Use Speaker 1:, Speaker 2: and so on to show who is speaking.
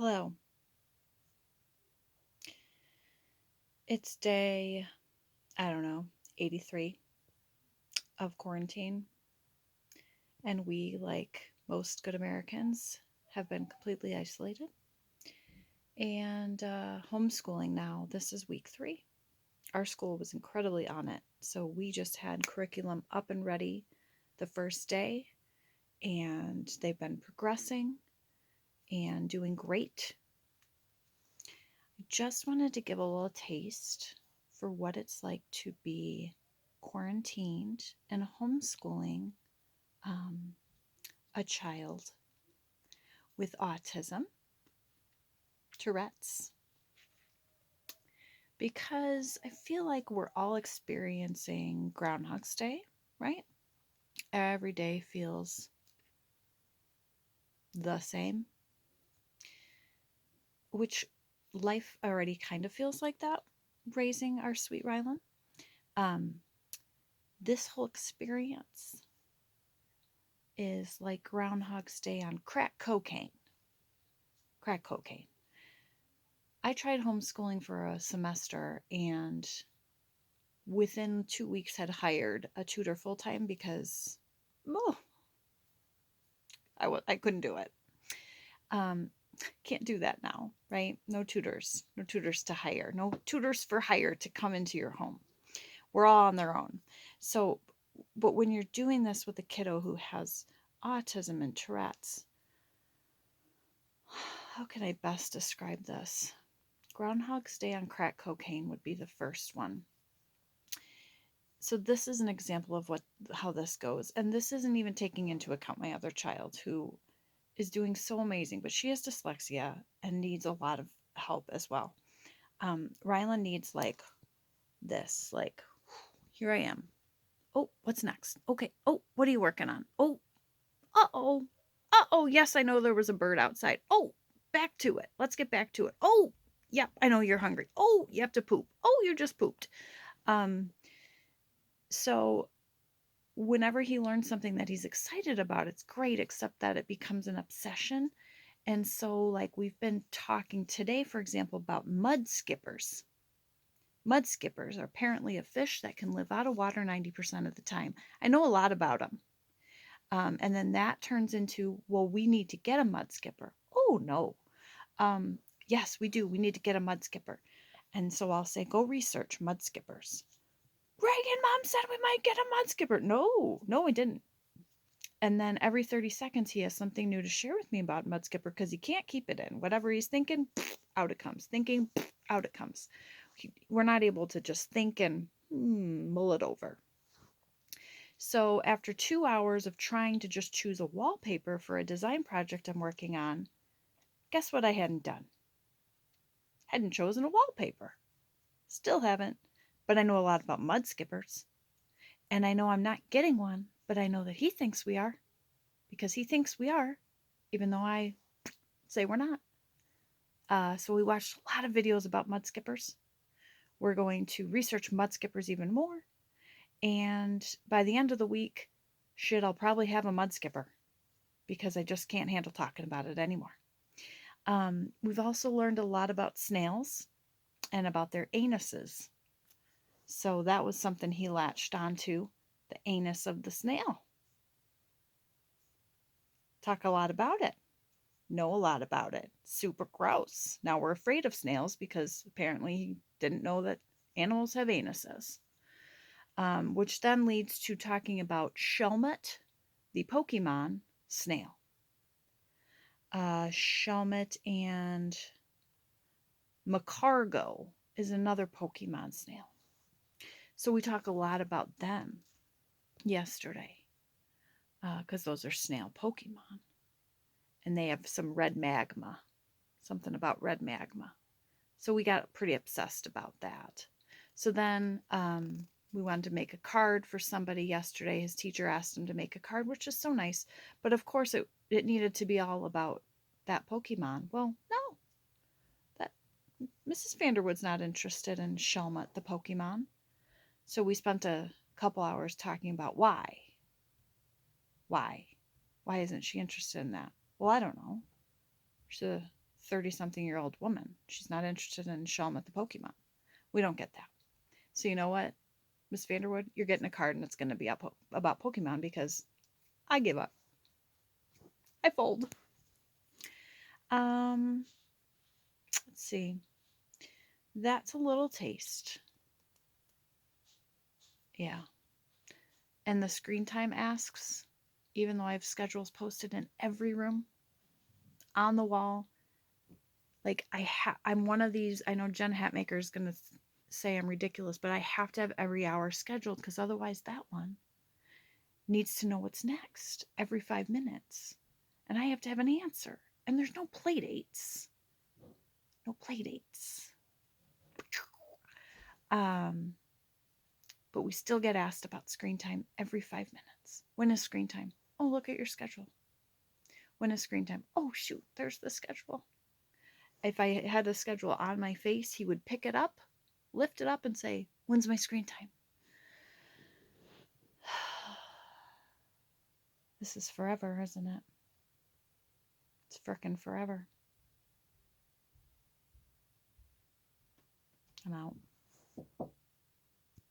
Speaker 1: Hello. It's day, I don't know, 83 of quarantine. And we, like most good Americans, have been completely isolated and homeschooling now. This is week 3. Our school was incredibly on it. So we just had curriculum up and ready the first day, and they've been progressing and doing great. I just wanted to give a little taste for what it's like to be quarantined and homeschooling um, a child with autism, Tourette's, because I feel like we're all experiencing Groundhog's Day, right? Every day feels the same, which life already kind of feels like that, raising our sweet Rylan. Um, this whole experience is like Groundhog's Day on crack cocaine. Crack cocaine. I tried homeschooling for a semester and within 2 weeks had hired a tutor full time because oh, I couldn't do it. Um, can't do that now, right? No tutors to hire, no tutors for hire to come into your home. We're all on their own. So, but when you're doing this with a kiddo who has autism and Tourette's, how can I best describe this? Groundhog's Day on crack cocaine would be the first one. So this is an example of how this goes, and this isn't even taking into account my other child who is doing so amazing, but she has dyslexia and needs a lot of help as well. Rylan needs like this, like, here I am. Oh, what's next? Okay. Oh, what are you working on? Oh, uh-oh. Uh-oh, yes, I know there was a bird outside. Oh, back to it. Let's get back to it. Oh, yep, I know you're hungry. Oh, you have to poop. Oh, you just pooped. So whenever he learns something that he's excited about, it's great, except that it becomes an obsession. And so, like, we've been talking today, for example, about mud skippers. Mud skippers are apparently a fish that can live out of water 90% of the time. I know a lot about them. And then that turns into, well, we need to get a mud skipper. Oh, no. Um, yes, we do. We need to get a mud skipper. And so I'll say, go research mud skippers. Reagan, mom said we might get a mud skipper. No, no, we didn't. And then every 30 seconds, he has something new to share with me about mud skipper because he can't keep it in. Whatever he's thinking, out it comes. Thinking, out it comes. We're not able to just think and mull it over. So after 2 hours of trying to just choose a wallpaper for a design project I'm working on, guess what I hadn't done? Hadn't chosen a wallpaper. Still haven't, but I know a lot about mud skippers. And I know I'm not getting one, but I know that he thinks we are, because he thinks we are, even though I say we're not. So we watched a lot of videos about mud skippers. We're going to research mud skippers even more. And by the end of the week, shit, I'll probably have a mud skipper because I just can't handle talking about it anymore. We've also learned a lot about snails and about their anuses. So that was something he latched onto, the anus of the snail. Talk a lot about it. Know a lot about it. Super gross. Now we're afraid of snails because apparently he didn't know that animals have anuses. Which then leads to talking about Shelmet, the Pokemon snail. Shelmet and Macargo is another Pokemon snail. So we talk a lot about them yesterday because those are snail Pokemon. And they have some red magma, something about red magma. So we got pretty obsessed about that. So then we wanted to make a card for somebody yesterday. His teacher asked him to make a card, which is so nice. But of course, it needed to be all about that Pokemon. Well, no. That Mrs. Vanderwood's not interested in Shelmet, the Pokemon. So we spent a couple hours talking about why. Why? Why isn't she interested in that? Well, I don't know. She's a 30-something-year-old woman. She's not interested in showing at the Pokemon. We don't get that. So you know what, Miss Vanderwood, you're getting a card and it's going to be about Pokemon because I give up. I fold. Let's see. That's a little taste. Yeah. And the screen time asks, even though I have schedules posted in every room, on the wall, like I'm one of these, I know Jen Hatmaker is going to say I'm ridiculous, but I have to have every hour scheduled because otherwise that one needs to know what's next every 5 minutes. And I have to have an answer. And there's no play dates. No play dates. But we still get asked about screen time every 5 minutes. When is screen time? Oh, look at your schedule. When is screen time? Oh, shoot, there's the schedule. If I had a schedule on my face, he would pick it up, lift it up, and say, when's my screen time? This is forever, isn't it? It's frickin' forever. I'm out.